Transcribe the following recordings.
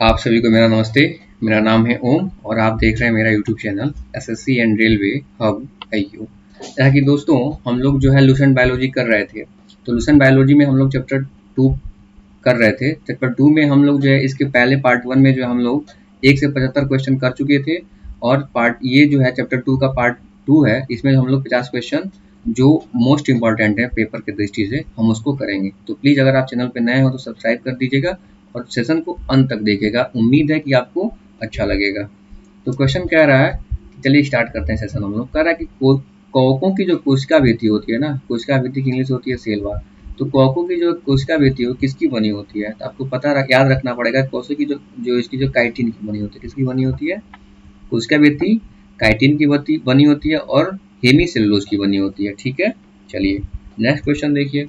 आप सभी को मेरा नमस्ते। मेरा नाम है ओम और आप देख रहे हैं मेरा YouTube channel SSC and railway hub IU. जैसा कि दोस्तों हम लोग जो है लुसेंट बायोलॉजी कर रहे थे, तो लुसेंट बायोलॉजी में हम लोग चैप्टर 2 कर रहे थे। चैप्टर 2 में हम लोग जो है इसके पहले पार्ट 1 में जो हम लोग 1 से 75 क्वेश्चन कर चुके थे और ये जो है चैप्टर 2 का पार्ट 2 है। इसमें हम लोग 50 क्वेश्चन जो मोस्ट इंपॉर्टेंट है पेपर की दृष्टि से हम उसको करेंगे। तो प्लीज़ अगर आप चैनल पर नए हो तो सब्सक्राइब कर दीजिएगा और सेशन को अंत तक देखिएगा। उम्मीद है कि आपको अच्छा लगेगा। तो क्वेश्चन कह रहा है, चलिए स्टार्ट करते हैं सेशन। हम लोग कह रहा है कि कवकों की जो कोशिका भित्ति होती है ना, कोशिका भित्ति की इंग्लिश होती है सेल वॉल। तो कवकों की जो कोशिका भित्ति है किसकी बनी होती है? तो आपको याद रखना पड़ेगा। कोशिका की जो इसकी जो काइटिन की बनी होती है, किसकी बनी होती है? कोशिका भित्ति काइटिन की बनी होती है और हेमी सेलुलोज की बनी होती है। ठीक है, चलिए नेक्स्ट क्वेश्चन देखिए।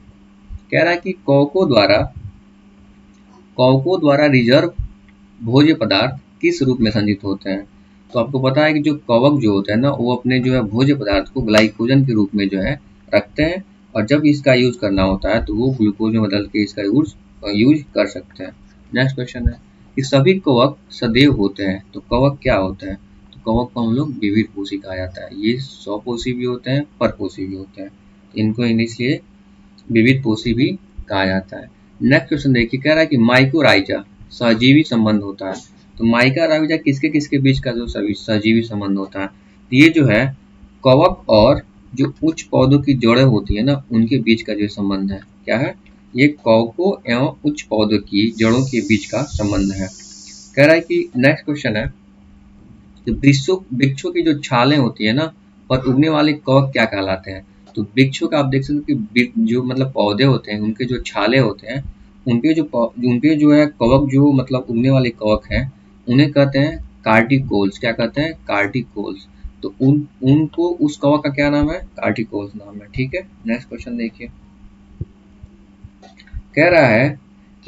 कह रहा है कि कवकों द्वारा रिजर्व भोज्य पदार्थ किस रूप में संचित होते हैं? तो आपको पता है कि जो कवक जो होता है ना, वो अपने जो है भोज्य पदार्थ को ग्लाइकोजन के रूप में जो है रखते हैं और जब इसका यूज करना होता है तो वो ग्लूकोज में बदल के इसका यूज कर सकते हैं। नेक्स्ट क्वेश्चन है कि सभी कवक सदैव होते हैं, तो कवक क्या होते हैं? तो कवक को हम लोग विविध पोषी कहा जाता है। ये स्वपोषी भी होते हैं, परपोषी भी होते हैं। इनको इसलिए विविध पोषी भी कहा जाता है। नेक्स्ट क्वेश्चन देखिए, कह रहा है कि माइकोराइजा सहजीवी संबंध होता है। तो माइकोराइजा किसके किसके बीच का जो सहजीवी संबंध होता है? तो ये जो है कवक और जो उच्च पौधों की जड़ें होती है ना, उनके बीच का जो संबंध है, क्या है? ये कवकों एवं उच्च पौधों की जड़ों के बीच का संबंध है। कह रहा है कि नेक्स्ट क्वेश्चन है, तो वृक्षों की जो छालें होती है ना, पर उगने वाले कवक क्या कहलाते हैं? तो वृक्षों का आप देख सकते हैं कि जो मतलब पौधे होते हैं, उनके जो छाले होते हैं, उनके जो है कवक, जो मतलब उगने वाले कवक हैं, उन्हें कहते हैं कार्टिकोल्स। क्या कहते हैं? कार्टिकोल्स। तो उनको उस कवक का क्या नाम है? कार्टिकोल्स नाम है। ठीक है, नेक्स्ट क्वेश्चन देखिए। कह रहा है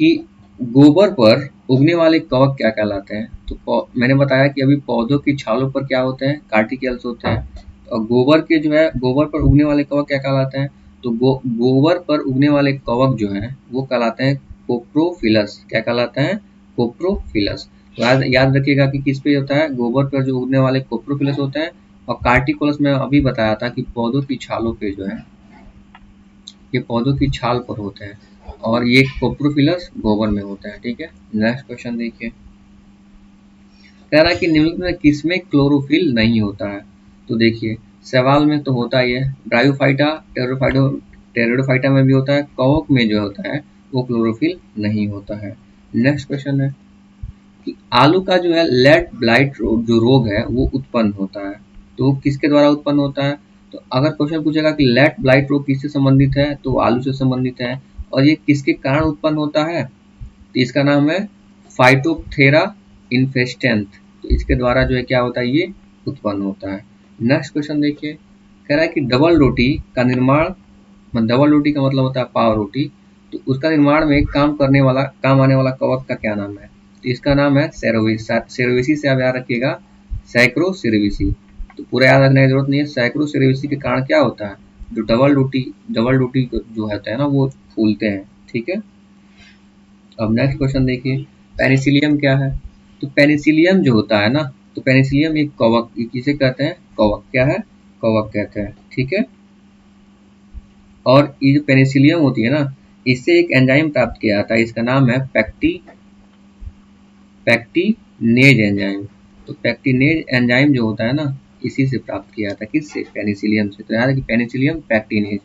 कि गोबर पर उगने वाले कवक क्या कहलाते हैं? तो मैंने बताया कि अभी पौधों की छालों पर क्या होते हैं? कार्टिकल्स होते हैं। और गोबर पर उगने वाले कवक क्या कहलाते हैं? तो गोबर पर उगने वाले कवक जो हैं वो कहलाते हैं कोप्रोफिलस। क्या कहलाते हैं? कोप्रोफिलस। तो याद रखिएगा कि किस पे होता है? गोबर पर जो उगने वाले कोप्रोफिलस होते हैं। और कार्टिकोलस में अभी बताया था कि पौधों की छालों पे जो है, ये पौधों की छाल पर होते हैं और ये कोप्रोफिलस गोबर में होता है। ठीक है, नेक्स्ट क्वेश्चन देखिए। कह रहा है कि निम्नलिखित में किसमें क्लोरोफिल नहीं होता है? तो देखिए सवाल में तो होता ही है, ब्रायोफाइटा, टेरिडोफाइटा में भी होता है। कवक में जो होता है वो क्लोरोफिल नहीं होता है। नेक्स्ट क्वेश्चन है कि आलू का जो है लेड ब्लाइट जो रोग है वो उत्पन्न होता है, तो किसके द्वारा उत्पन्न होता है? तो अगर क्वेश्चन पूछेगा कि लेड ब्लाइट रोग किससे संबंधित है, तो आलू से संबंधित है। और ये किसके कारण उत्पन्न होता है? तो इसका नाम है फाइटोप्थेरा इन्फेस्टेंस। तो इसके द्वारा जो है क्या होता है? ये उत्पन्न होता है। नेक्स्ट क्वेश्चन देखिए। कह रहा है कि डबल रोटी का निर्माण, डबल रोटी का मतलब होता है पाव रोटी, तो उसका निर्माण में काम आने वाला कवक का क्या नाम है? तो इसका नाम है सेरोवेसी से आप याद रखिएगा, सैक्रोसेरेविसी। तो पूरा याद रखने की जरूरत नहीं है। सैक्रोसेरेविसी के कारण क्या होता है? जो डबल रोटी जो होता है ना, वो फूलते हैं। ठीक है, अब नेक्स्ट क्वेश्चन देखिए, पेनिसिलियम क्या है? तो पेनिसिलियम जो होता है ना, तो पेनिसिलियम एक कवक, किसे कहते हैं? कवक। क्या है? कवक कहते हैं। ठीक है, और ये जो पेनिसिलियम होती है ना, इससे एक एंजाइम प्राप्त किया जाता है, इसका नाम है पैक्टिनेज एंजाइम। तो पैक्टिनेज एंजाइम जो होता है ना, इसी से प्राप्त किया जाता है। किससे? पेनिसिलियम से। तो याद है कि पेनिसिलियम पैक्टिनेज।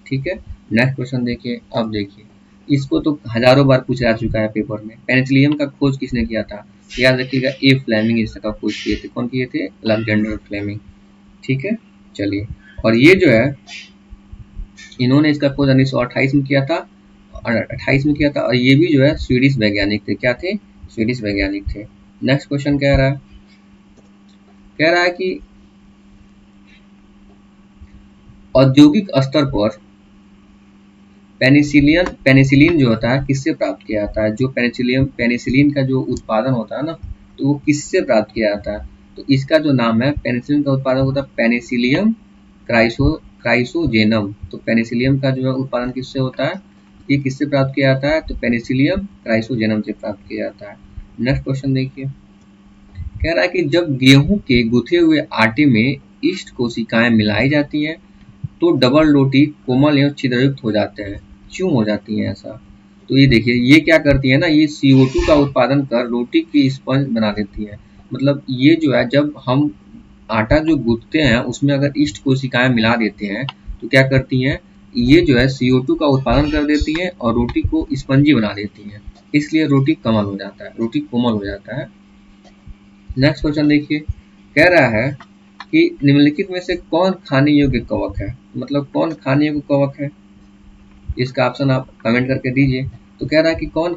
ठीक है, नेक्स्ट क्वेश्चन देखिए। अब देखिए, इसको तो हजारों बार पूछा जा चुका है पेपर में। पेनिसिलियम का खोज किसने किया था? याद रखिएगा, ए फ्लेमिंग इसका खोज किए थे। कौन किए थे? Alexander Fleming. ठीक है, चलिए, और ये जो है इन्होंने इसका खोज 1928 में किया था, 28 में किया था। और ये भी जो है स्वीडिश वैज्ञानिक थे। क्या थे? स्वीडिश वैज्ञानिक थे। नेक्स्ट क्वेश्चन कह रहा है कि औद्योगिक स्तर पर पेनिसिलिन जो होता है किससे प्राप्त किया जाता है? जो पेनिसिलिन का जो उत्पादन होता है ना, तो वो किससे प्राप्त किया जाता है? तो इसका जो नाम है, पेनिसिलिन का उत्पादन होता है पेनिसिलियम क्राइसोजेनम। तो पेनिसिलियम का जो है उत्पादन किससे होता है? ये किससे प्राप्त किया जाता है? तो पेनिसिलियम क्राइसोजेनम से प्राप्त किया जाता है। नेक्स्ट क्वेश्चन देखिए, कह रहा है कि जब गेहूं के गुथे हुए आटे में ईस्ट कोशिकाएं मिलाई जाती हैं तो डबल रोटी कोमल एवं छिद्रयुक्त हो जाते हैं। क्यों हो जाती हैं ऐसा? तो ये देखिए, ये क्या करती है ना, ये CO2 का उत्पादन कर रोटी की स्पंज बना देती है। मतलब ये जो है, जब हम आटा जो गूंथते हैं उसमें अगर ईस्ट कोशिकाएं मिला देते हैं तो क्या करती हैं, ये जो है CO2 का उत्पादन कर देती है और रोटी को स्पंजी बना देती है। इसलिए रोटी कमल हो जाता है, रोटी कोमल हो जाता है। नेक्स्ट क्वेश्चन देखिए, कह रहा है कि निम्नलिखित में से कौन खाने योग्य कवक है? मतलब कौन खाने योग्य कवक है, इसका ऑप्शन आप कमेंट करके दीजिए। तो कह रहा है कि कौन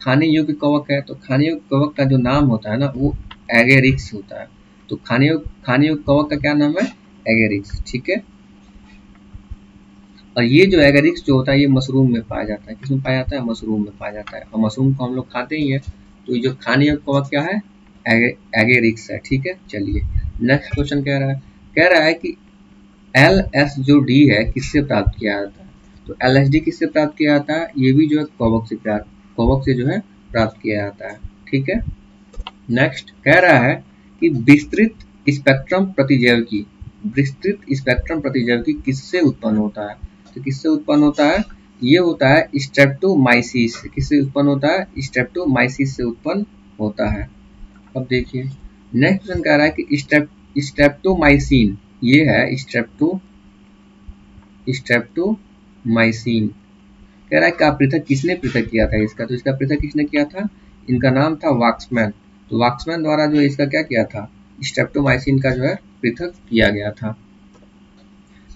खाने योग्य कवक है? तो खाने योग्य कवक का जो नाम होता है ना, वो एगेरिक्स होता है। तो खाने योग्य कवक का क्या नाम है? एगेरिक्स, ठीक है। और ये जो एगेरिक्स जो होता है, ये मशरूम में पाया जाता है। किसमें पाया जाता है? मशरूम में पाया जाता है। और मशरूम को हम लोग खाते ही है। तो ये जो खाने योग्य कवक क्या है? एगेरिक्स है, ठीक है। चलिए नेक्स्ट क्वेश्चन कह रहा है कि LS जो D है किससे प्राप्त किया जाता है? तो LSD किससे प्राप्त किया जाता है? ये भी जो है कवक से जो है प्राप्त किया जाता है, ठीक है। नेक्स्ट कह रहा है कि विस्तृत स्पेक्ट्रम प्रतिजैविकी किससे उत्पन्न होता है? तो किससे उत्पन्न होता है? ये होता है स्ट्रेप्टोमाइसिस। किससे उत्पन्न होता है? स्ट्रेप्टोमाइसिस से उत्पन्न होता है। अब देखिए नेक्स्ट क्वेश्चन कह रहा है कि स्ट्रेप्टोमाइसिन, ये है स्ट्रेप्टोमाइसिन, कह रहा है का पृथक किसने पृथक किया था इसका? तो इसका पृथक किसने किया था? इनका नाम था वाक्समैन। तो वाक्समैन द्वारा जो इसका क्या किया था? स्ट्रेप्टोमाइसिन का जो है पृथक किया गया था।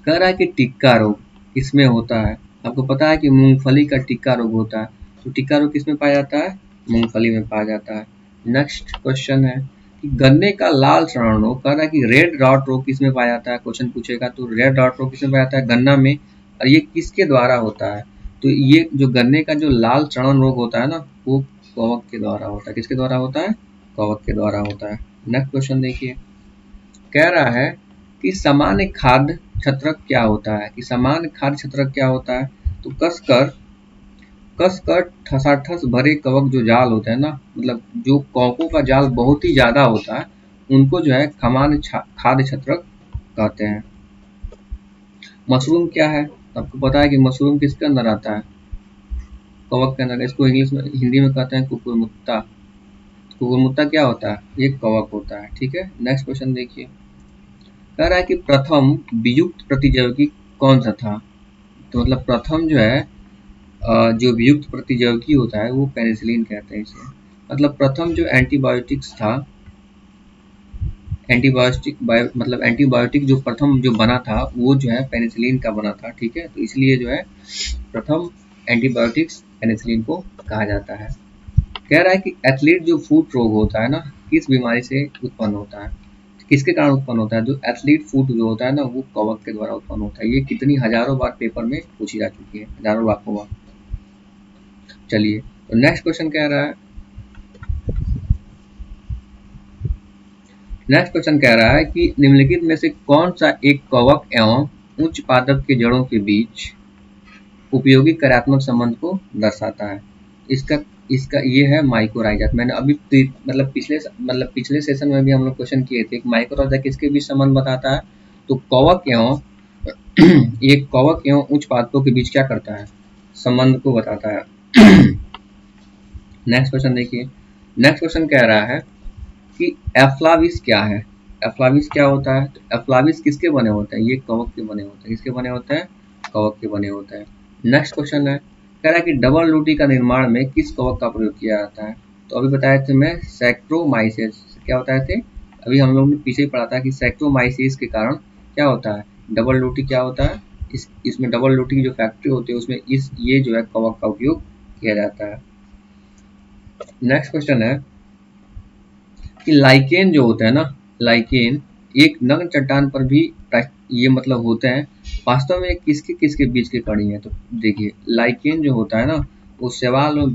कह रहा है कि टिक्का रोग किसमें होता है? आपको पता है कि मूंगफली का टिक्का रोग होता है। तो टिक्का रोग किसमें पाया जाता है? मूंगफली में पाया जाता है। नेक्स्ट क्वेश्चन है कि गन्ने का लाल सड़न रोग, कह रहा है कि रेड डॉट रोग किसमें पाया जाता है? क्वेश्चन पूछेगा तो रेड डॉट रोग किसमें पाया जाता है? गन्ना में। और ये किसके द्वारा होता है? तो ये जो गन्ने का जो लाल सड़न रोग होता है ना, वो कवक के द्वारा होता है। किसके द्वारा होता है? कवक के द्वारा होता है। नेक्स्ट क्वेश्चन देखिए, कह रहा है कि सामान्य खाद्य छत्रक क्या होता है? कि सामान्य खाद्य छत्रक क्या होता है? तो कसकर ठसाठस भरे कवक जो जाल होते हैं ना, मतलब जो कवकों का जाल बहुत ही ज्यादा होता है, उनको जो है सामान्य खाद्य छत्रक कहते हैं। मशरूम क्या है? आपको पता है कि मशरूम किसके अंदर आता है? कवक के अंदर। इसको इंग्लिश में, हिंदी में कहते हैं कुकुरमुत्ता। कुकुरमुत्ता क्या होता है? ये कवक होता है, ठीक है। नेक्स्ट क्वेश्चन देखिए, कह रहा है कि प्रथम वियुक्त प्रतिजैविकी कौन सा था? तो मतलब प्रथम जो है जो वियुक्त प्रतिजैविकी होता है वो पेनिसिलिन कहते हैं इसे। मतलब प्रथम जो एंटीबायोटिक्स था, एंटीबायोटिक जो प्रथम जो बना था वो जो है पेनिसिलिन का बना था, ठीक है। तो इसलिए जो है प्रथम एंटीबायोटिक्स पेनिसिलिन को कहा जाता है। कह रहा है कि एथलीट जो फुट रोग होता है ना, किस बीमारी से उत्पन्न होता है? किसके कारण उत्पन्न होता है? जो एथलीट फुट जो होता है ना, वो कवक के द्वारा उत्पन्न होता है। ये कितनी हजारों बार पेपर में पूछी जा चुकी है, हजारों लाखों बार। चलिए तो नेक्स्ट क्वेश्चन कह रहा है, कि निम्नलिखित में से कौन सा एक कवक एवं उच्च पादप के जड़ों के बीच उपयोगी कार्यात्मक संबंध को दर्शाता है? इसका इसका ये है माइकोराइजा। मैंने अभी पिछले सेशन में भी हम लोग क्वेश्चन किए थे कि माइकोराइजा किसके बीच संबंध बताता है? तो कवक एवं एक कवक एवं उच्च पादपों के बीच क्या करता है? संबंध को बताता है। नेक्स्ट क्वेश्चन देखिए, नेक्स्ट क्वेश्चन कह रहा है कि एफ्लाविस क्या है? एफ्लाविस क्या होता है? तो एफ्लाविस किसके बने होते हैं? ये कवक के बने होते हैं। किसके बने होते हैं? कवक के बने होते हैं। नेक्स्ट क्वेश्चन है, कह रहा है कि डबल रोटी का निर्माण में किस कवक का प्रयोग किया जाता है? तो अभी बताए थे मैं, सैक्रोमाइसेस। क्या बताए थे? अभी हम लोग ने पीछे ही पढ़ा था कि सैक्रोमाइसेस के कारण क्या होता है? डबल रोटी क्या होता है? इसमें डबल रोटी की जो फैक्ट्री होती है उसमें ये जो है कवक का उपयोग किया जाता है। नेक्स्ट क्वेश्चन है कि लाइकेन जो होता है ना, लाइकेन एक नग्न चट्टान पर भी ये मतलब होते हैं। वास्तव में किसके बीच की कड़ी है? तो देखिए, लाइकेन जो होता है ना, वो शैवाल और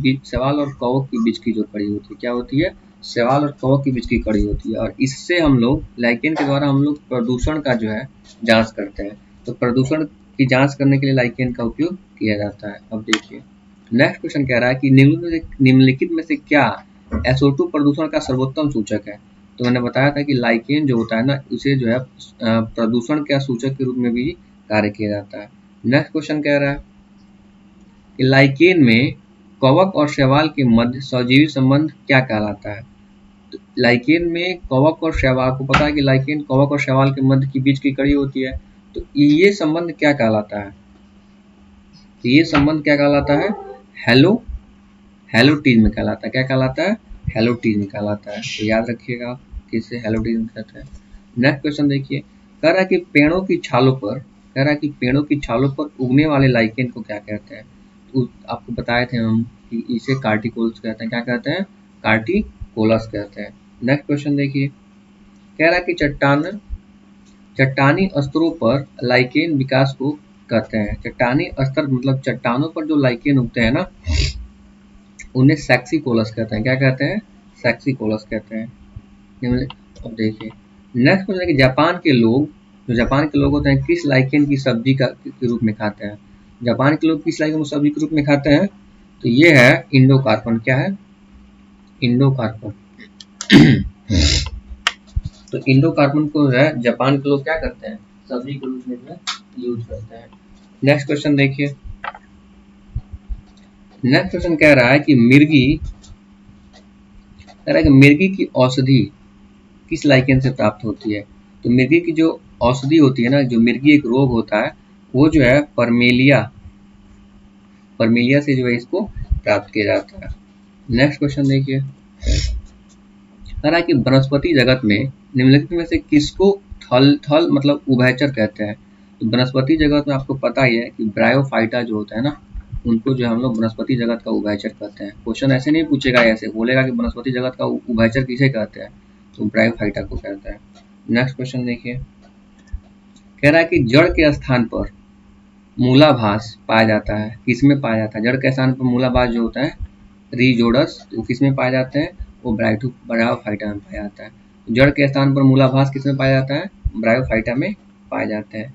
कवक के बीच की जो कड़ी होती है, क्या होती है? शैवाल और कवक के बीच की कड़ी होती है। और इससे हम लोग लाइकेन के द्वारा हम लोग प्रदूषण का जो है जांच करते हैं। तो प्रदूषण की जांच करने के लिए लाइकेन का उपयोग किया जाता है। अब देखिए नेक्स्ट क्वेश्चन कह रहा है कि निम्नलिखित में से क्या SO2 प्रदूषण का सर्वोत्तम सूचक है। तो मैंने बताया था कि लाइकेन जो होता है ना, उसे जो है प्रदूषण के सूचक के रूप में भी कार्य किया जाता है। नेक्स्ट क्वेश्चन कह रहा है कि लाइकेन में कवक और शैवाल के मध्य सजीवी संबंध क्या कहलाता है। तो लाइकेन में कवक और शैवाल, को पता है कि लाइकेन कवक और शैवाल के मध्य के बीच की कड़ी होती है, तो ये संबंध क्या कहलाता है। तो ये संबंध क्या कहलाता है, हेलोटिज्म कहलाता है। क्या कहलाता है, हेलोटिज्म कहलाता है। तो याद रखिएगा किससे हेलोटिज्म कहते हैं। नेक्स्ट क्वेश्चन देखिए, कह रहा है कि पेड़ों की छालों पर, कह रहा है कि पेड़ों की छालों पर उगने वाले लाइकेन को क्या कहते हैं। तो आपको बताए थे हम कि इसे कार्टिकोल्स कहते हैं। क्या कहते हैं, कार्टिकोलस कहते हैं। नेक्स्ट क्वेश्चन देखिए, कह रहा है कि चट्टानी स्तरों पर लाइकेन विकास को कहते हैं। चट्टानी स्तर मतलब चट्टानों पर जो लाइकेन उगते हैं ना, उन्हें सैक्सिकोलस कहते हैं। क्या कहते हैं, सैक्सिकोलस कहते हैं। अब देखिए नेक्स्ट क्वेश्चन है कि जापान के लोग होते हैं किस लाइकेन की सब्जी के रूप में खाते हैं। जापान के लोग किस लाइकेन को सब्जी के रूप में खाते हैं, तो ये है इंडोकार्पन। क्या है, इंडोकार्पन। तो इंडोकार्पन को जो है जापान के लोग क्या करते हैं, सब्जी के रूप में जो है यूज करते हैं। नेक्स्ट क्वेश्चन देखिए, नेक्स्ट क्वेश्चन कह रहा है कि मिर्गी की औषधि किस लाइकेन से प्राप्त होती है। तो मिर्गी की जो औषधि होती है ना, जो मिर्गी एक रोग होता है, वो जो है परमेलिया से जो है इसको प्राप्त किया जाता है। नेक्स्ट क्वेश्चन देखिए, कह रहा है कि वनस्पति जगत में निम्नलिखित में से किसको थल मतलब उभयचर कहते हैं। तो वनस्पति जगत में आपको पता ही है कि ब्रायोफाइटा जो होता है ना, उनको जो हम लोग वनस्पति जगत का उभयचर कहते हैं। क्वेश्चन ऐसे नहीं पूछेगा, ऐसे बोलेगा कि वनस्पति जगत का उभयचर किसे कहते हैं, तो ब्रायोफाइटा को कहते हैं। नेक्स्ट क्वेश्चन देखिए, कह रहा है कि जड़ के स्थान पर मूलाभास पाया जाता है, किसमें पाया जाता है। जड़ के स्थान पर मूलाभास जो होता है रीजोडस, तो किसमें पाए जाते हैं, वो ब्रायोफाइटा में पाया जाता है। जड़ के स्थान पर मूलाभास किसमें पाया जाता है, ब्रायोफाइटा में पाए जाते हैं।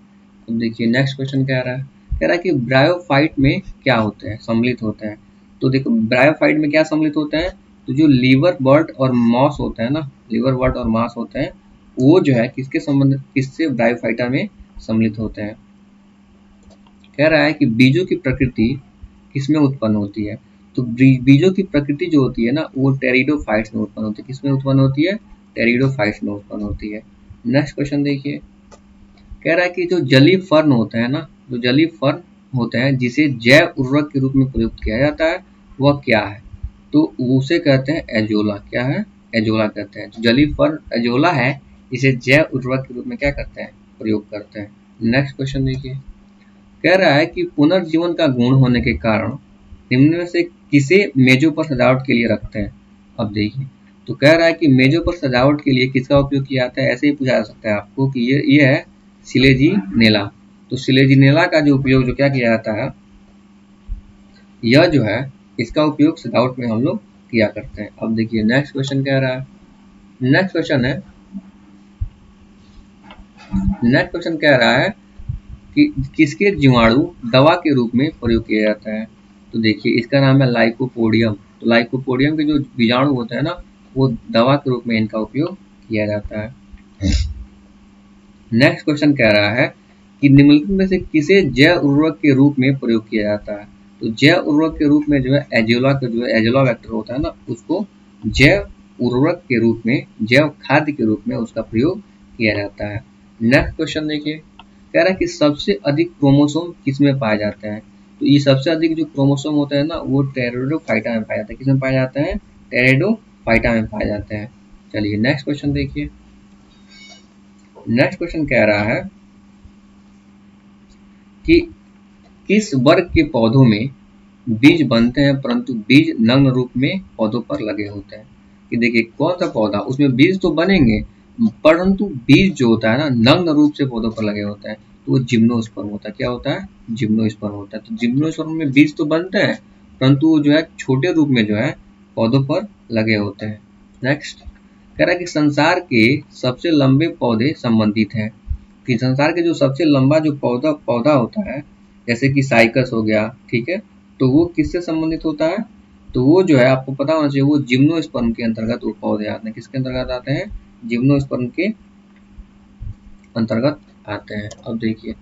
अब देखिए नेक्स्ट क्वेश्चन क्या रहा है, कह रहा है कि ब्रायोफाइट में क्या होते हैं, सम्मिलित होते हैं। तो देखो ब्रायोफाइट में क्या सम्मिलित होते हैं, तो जो लीवर बर्ड और मॉस होता है ना, लीवर बर्ड और मॉस होते हैं, वो जो है किससे ब्रायोफाइटा में सम्मिलित होते हैं। कह रहा है कि बीजों की प्रकृति किसमें उत्पन्न होती है। तो बीजों की प्रकृति जो होती है ना, वो टेरिडोफाइट्स में उत्पन्न होती है। किसमें उत्पन्न होती है, टेरिडोफाइट्स में उत्पन्न होती है। नेक्स्ट क्वेश्चन देखिए, कह रहा है कि जो जलीय फर्न होते हैं ना, जो जलीय फर्न होते हैं जिसे जैव उर्वरक के रूप में प्रयुक्त किया जाता है, वह क्या है। तो उसे कहते हैं एजोला। क्या है, एजोला कहते हैं। जलीय फर्न एजोला है, इसे जैव उर्वरक के रूप में क्या करते हैं, प्रयोग करते हैं। नेक्स्ट क्वेश्चन देखिए, कह रहा है कि पुनर्जीवन का गुण होने के कारण निम्न में से किसे मेजों पर सजावट के लिए रखते हैं। अब देखिए, तो कह रहा है कि मेजों पर सजावट के लिए किसका उपयोग किया जाता है। ऐसे ही पूछा जा सकता है आपको कि ये है सिलेजीनेला। तो सिलेजीनेला का जो उपयोग जो क्या किया जाता है, यह जो है इसका उपयोग सजावट में हम लोग किया करते हैं। अब देखिए नेक्स्ट क्वेश्चन कह रहा है, नेक्स्ट क्वेश्चन कह रहा है कि किसके जीवाणु दवा के रूप में प्रयोग किया जाता है। तो देखिए इसका नाम है लाइकोपोडियम। तो लाइकोपोडियम के जो बीजाणु होते हैं ना, वो दवा के रूप में इनका उपयोग किया जाता है। नेक्स्ट क्वेश्चन कह रहा है कि निम्नलिखित में से किसे जैव उर्वरक के रूप में प्रयोग किया जाता है। तो जैव उर्वरक के रूप में जो है एजोला का जो है एजोला वेक्टर होता है ना, उसको जैव उर्वरक के रूप में, जैव खाद्य के रूप में उसका प्रयोग किया जाता है। नेक्स्ट क्वेश्चन देखिए, कह रहा है कि सबसे अधिक क्रोमोसोम किसमें पाए जाते हैं। तो ये सबसे अधिक जो क्रोमोसोम होता है ना, वो टेरिडोफाइटा में पाया जाता है। किसमें पाए जाते हैं, टेरिडोफाइटा में पाए जाते हैं। चलिए नेक्स्ट क्वेश्चन देखिए, नेक्स्ट क्वेश्चन कह रहा है कि किस वर्ग के पौधों में बीज बनते हैं परंतु बीज नग्न रूप में पौधों पर लगे होते हैं। कि देखिए कौन सा पौधा, उसमें बीज तो बनेंगे परंतु बीज जो होता है ना, नग्न रूप से पौधों पर लगे होते हैं, तो वो जिम्नोस्पर्म होता है। क्या होता है, जिम्नोस्पर्म होता है। तो जिम्नोस्पर्म में बीज तो बनते हैं परंतु वो जो है छोटे रूप में जो है पौधों पर लगे होते हैं। नेक्स्ट कह रहा है कि संसार के सबसे लंबे पौधे संबंधित हैं। कि संसार के जो सबसे लंबा जो पौधा होता है, जैसे कि साइकस हो गया, ठीक है, तो वो किससे संबंधित होता है, तो वो जो है आपको पता होना चाहिए, वो जिम्नोस्पर्म के अंतर्गत वो पौधे आते हैं। किसके अंतर्गत आते हैं? जिम्नोस्पर्म के अंतर्गत आते हैं। अब देखिए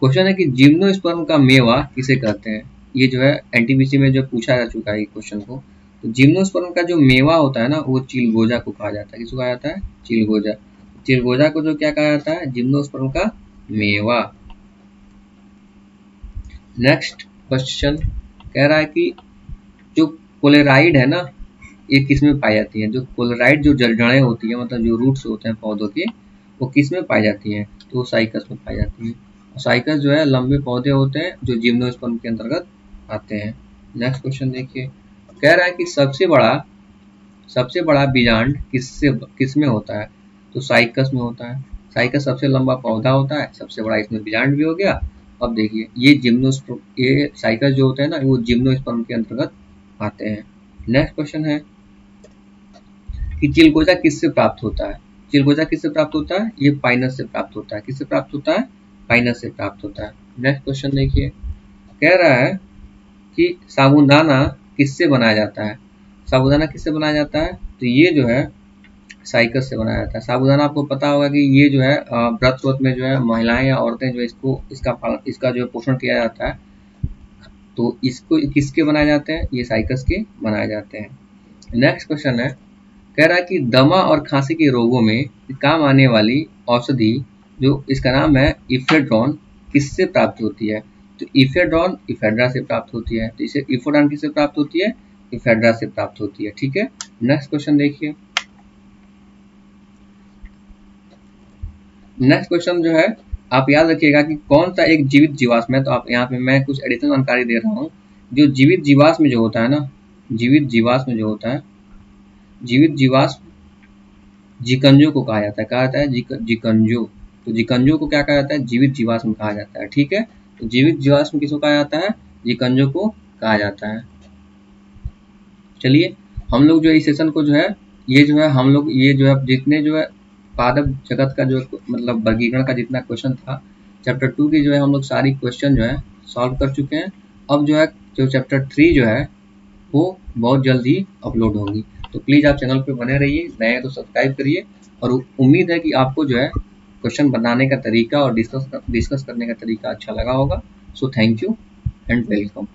क्वेश्चन है कि जिम्नोस्पर्म का मेवा किसे कहते हैं? ये जो है एनटीपीसी में जो पूछा जा चुका है क्वेश्चन को। तो जिम्नोस्पर्म का जो मेवा होता है ना, वो चिलगोजा को कहा जाता है। किसको कहा जाता है? चिलगोजा। चिलगोजा को जो क्या कहा जाता है? जिम्नोस्पर्म का मेवा। नेक्स्ट क्वेश्चन कह रहा है कि जो कोलेराइड है ना, ये किस में पाई जाती है? जो कोलेराइड जो जड़ें होती है, मतलब जो रूट्स होते हैं पौधों के, वो किस में पाई जाती हैं? तो वो साइकस में पाई जाती है। और साइकस जो है लंबे पौधे होते हैं जो जिम्नोस्पर्म के अंतर्गत आते हैं। नेक्स्ट क्वेश्चन देखिए, कह रहा है कि सबसे बड़ा बीजांड किस में होता है? तो साइकस में होता है। साइकस सबसे लंबा पौधा होता है, सबसे बड़ा इसमें बीजांड भी हो गया। अब देखिए ये साइकस जो होते हैं ना, वो जिम्नोस्पर्म के अंतर्गत आते हैं। नेक्स्ट क्वेश्चन है कि चिलगोजा किससे प्राप्त होता है? चिलगोजा किससे प्राप्त होता है? ये पाइनस से प्राप्त होता है। किससे प्राप्त होता है? पाइनस से प्राप्त होता है। नेक्स्ट क्वेश्चन देखिए, कह रहा है कि साबूदाना किससे बनाया जाता है? साबूदाना किससे बनाया जाता है? तो ये जो है साइकस से बनाया जाता है। साबूदाना आपको पता होगा कि ये जो है व्रत में जो है महिलाएं या औरतें जो इसका जो पोषण किया जाता है, तो इसको किसके बनाए जाते हैं? ये साइकस के बनाए जाते हैं। नेक्स्ट क्वेश्चन है, कह रहा है कि दमा और खांसी के रोगों में काम आने वाली औषधि जो इसका नाम है इफेड्रॉन, किससे प्राप्त होती है? तो इफेड्रॉन इफेड्रा से प्राप्त होती है। तो इसे इफेड्रॉन किससे प्राप्त होती है? इफेड्रा से प्राप्त होती है। ठीक है। नेक्स्ट क्वेश्चन देखिए, नेक्स्ट क्वेश्चन जो है आप याद रखिएगा कि कौन सा एक जीवित जीवाश्म है। तो आप यहाँ पे मैं कुछ एडिशनल जानकारी दे रहा हूँ। जो जीवित जीवाश्म जो होता है ना, जीवित जीवाश्म जो होता है, जीवित जीवाश्म जिकंजो को कहा जाता है। कहा जाता है जिकंजो। तो जिकंजो को क्या कहा जाता है? जीवित जीवाश्म कहा जाता है। ठीक है। तो जीवित जीवाश्म किसको कहा जाता है? जिकंजो को कहा जाता है। चलिए हम लोग जो इस सेशन को जो है, ये जो है हम लोग ये जो है जितने जो है पादप जगत का जो मतलब वर्गीकरण का जितना क्वेश्चन था, चैप्टर 2 की जो है हम लोग सारी क्वेश्चन जो है सॉल्व कर चुके हैं। अब जो है जो चैप्टर 3 जो है वो बहुत जल्द ही अपलोड होगी। तो प्लीज़ आप चैनल पे बने रहिए, नए हैं तो सब्सक्राइब करिए। और उम्मीद है कि आपको जो है क्वेश्चन बनाने का तरीका और डिस्कस करने का तरीका अच्छा लगा होगा। So thank you and welcome.